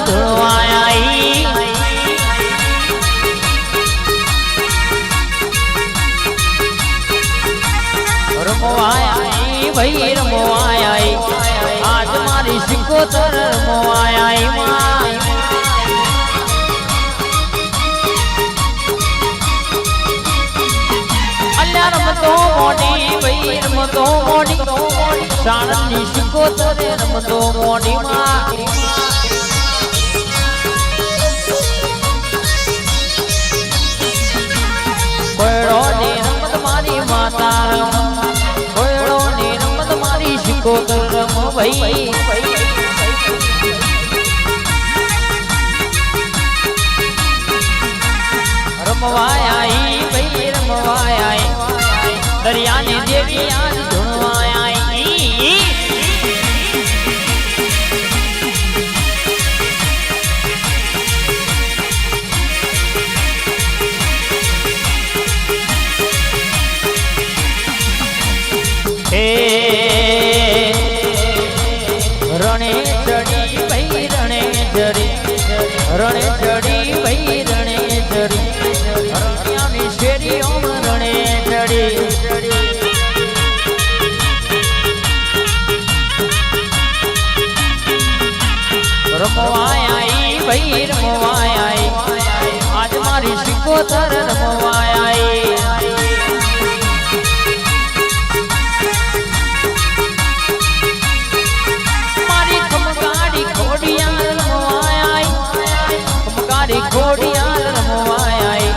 ધૂળવાઈ રમવાઈ ભાઈ રમવાઈ આજ મારી સિકોતર રમવાઈ માં અલ્યા રમતો મોડી ભાઈ રમતો મોડી સાણની સિકોતર રમતો મોડી માં કોયડો ની રમત મારી માતા રમ કોયડો ની રમત મારી સિકોતર રમ ભાઈ રમવાઈ ભાઈ રમવાઈ દરિયાની દેવી આજ ધૂણવાઈ રણે ચડી ભાઈ રણે ચડી ભાઈ રણે ચડી રણિયાની શેરીઓ રણે ચડી રમવાઈ ભાઈ રમવાઈ આજ મારી સિકોતર રમવાઈ ઘોડિયાર રમવાઈ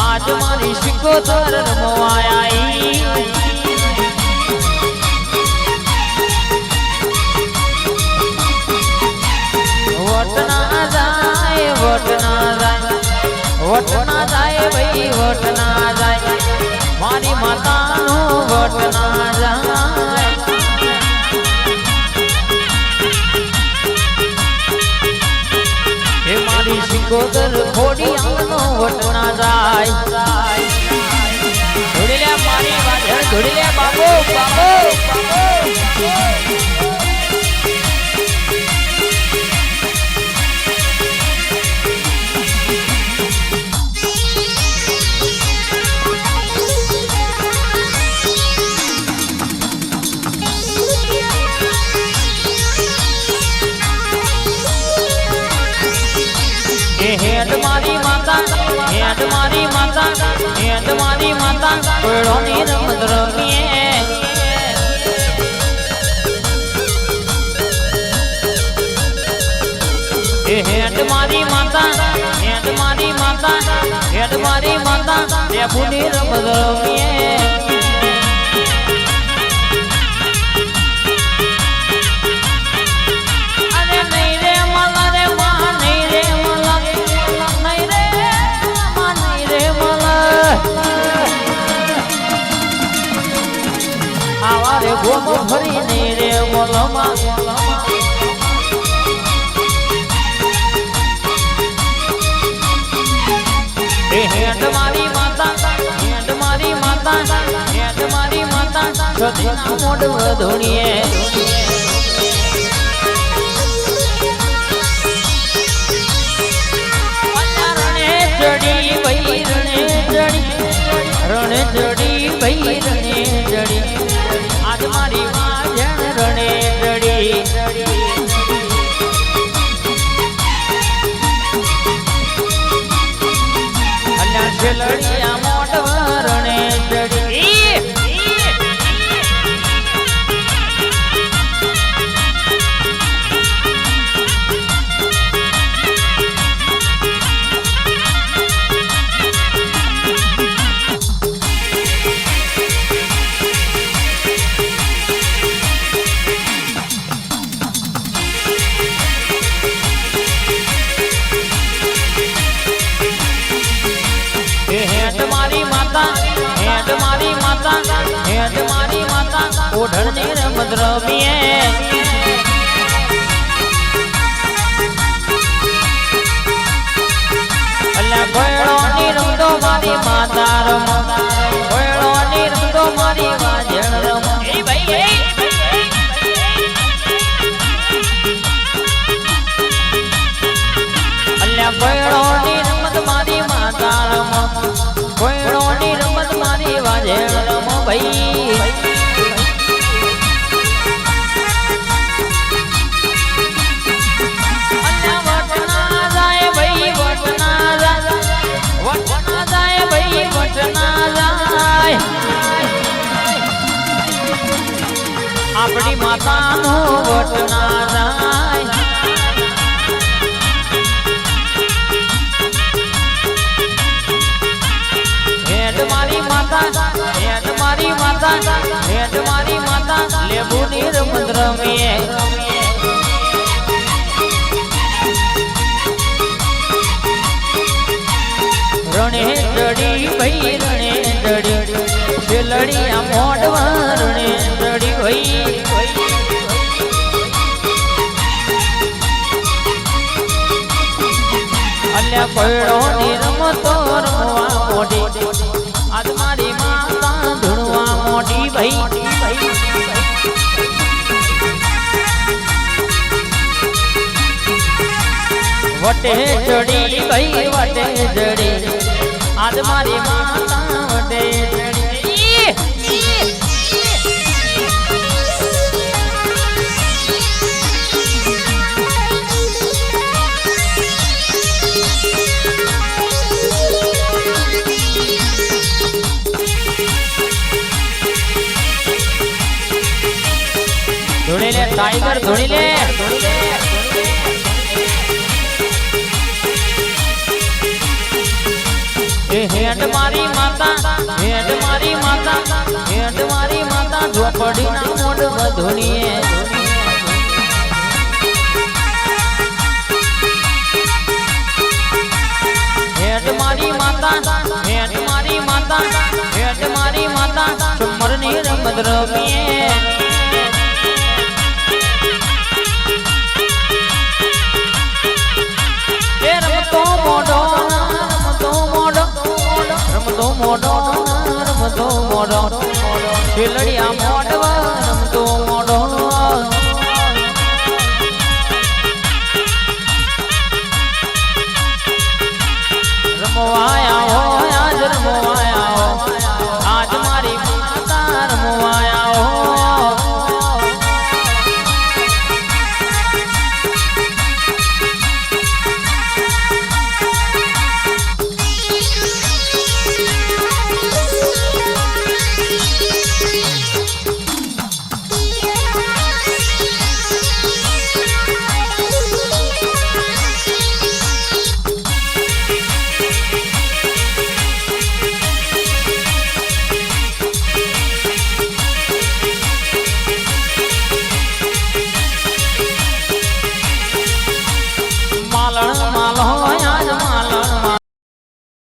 આજ મારી સિકોતર રમવાઈ વટના જાય ભાઈ વટના જાય મારી માતાનો વટના જાય મારી સિકોતર ઘોડિયાનો વટના જાય ધોડી લે મારી વાજણ ધોડી લે બાબો બાબો હેડ મારી માતા કોયડોની રમત રમીએ હેડ મારી માતા લેબુની રમત રમીએ આવારે ગોમો ફરીને રે મોલમાં હેડ મારી માતા સદીના મોઢ ધોણીએ ચડી ભાઈ રણે ચડી ભાઈ રણે ચડી આજ મારી વાજણ રણે ચડી અલ્યા છેલડિયા મોઢ રણે ચડી મારી માતા ઓઢણની રમત રમીએ અલ્યા કોયડોની રમતો મારી માતા રમ કોયડોની રમતો મારી વાજણ રમ એ ભાઈ માતા રમ કોયણોની રમત મારી વાજે રમ ભાઈ આપણી માતાનો વટ ના જાય હેડ મારી માતા હેડ મારી માતા હેડ મારી માતા લેબુની રમત રમીએ રણે ચડી ભાઈ રણે ચડી શેલડી આ મોઢવા રણે ચડી ભાઈ અલ્યા કોયડો ની રમતો રમવા મોટી આજ મારી માતા ધૂણવા મોટી ભાઈ વટે ચડી ભાઈ વટે ચડી આજ મારી માતા વટે ચડી ધોણી લે ટાઈગર ધોણી લે હેડ મારી માતા હેડ મારી માતા હેડ મારી માતા ઝોપડી ના મોઢ બધુનીએ હેડ મારી માતા હેડ મારી માતા હેડ મારી માતા ચુમર ની રમત રમીએ રમતો મોઢો રમતો મોઢો શેલડિયા મોઢવા રમતો મોઢો